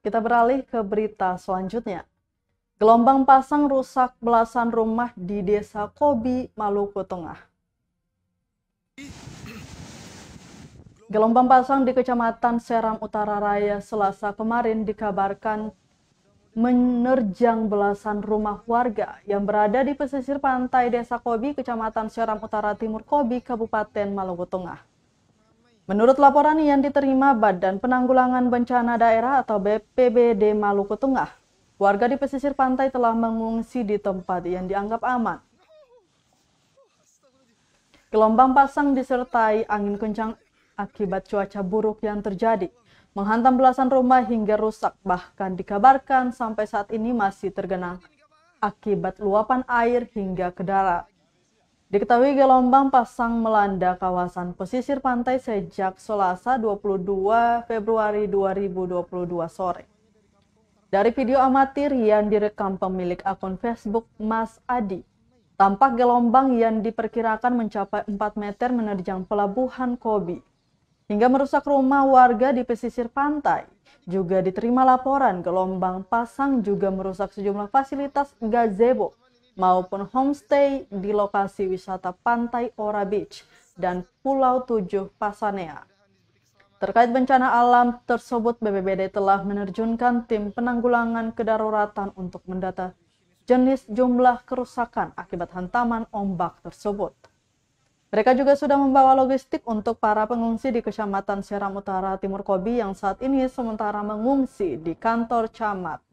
Kita beralih ke berita selanjutnya. Gelombang pasang rusak belasan rumah di Desa Kobi, Maluku Tengah. Gelombang pasang di Kecamatan Seram Utara Raya Selasa kemarin dikabarkan menerjang belasan rumah warga yang berada di pesisir pantai Desa Kobi, Kecamatan Seram Utara Timur Kobi, Kabupaten Maluku Tengah. Menurut laporan yang diterima Badan Penanggulangan Bencana Daerah atau BPBD Maluku Tengah, warga di pesisir pantai telah mengungsi di tempat yang dianggap aman. Gelombang pasang disertai angin kencang akibat cuaca buruk yang terjadi, menghantam belasan rumah hingga rusak, bahkan dikabarkan sampai saat ini masih tergenang akibat luapan air hingga ke darat. Diketahui gelombang pasang melanda kawasan pesisir pantai sejak Selasa 22 Februari 2022 sore. Dari video amatir yang direkam pemilik akun Facebook Mas Adi, tampak gelombang yang diperkirakan mencapai 4 meter menerjang pelabuhan Kobi hingga merusak rumah warga di pesisir pantai. Juga diterima laporan gelombang pasang juga merusak sejumlah fasilitas gazebo maupun homestay di lokasi wisata Pantai Ora Beach dan Pulau 7 Pasanea. Terkait bencana alam tersebut, BPBD telah menerjunkan tim penanggulangan kedaruratan untuk mendata jenis jumlah kerusakan akibat hantaman ombak tersebut. Mereka juga sudah membawa logistik untuk para pengungsi di Kecamatan Seram Utara Timur Kobi yang saat ini sementara mengungsi di kantor camat.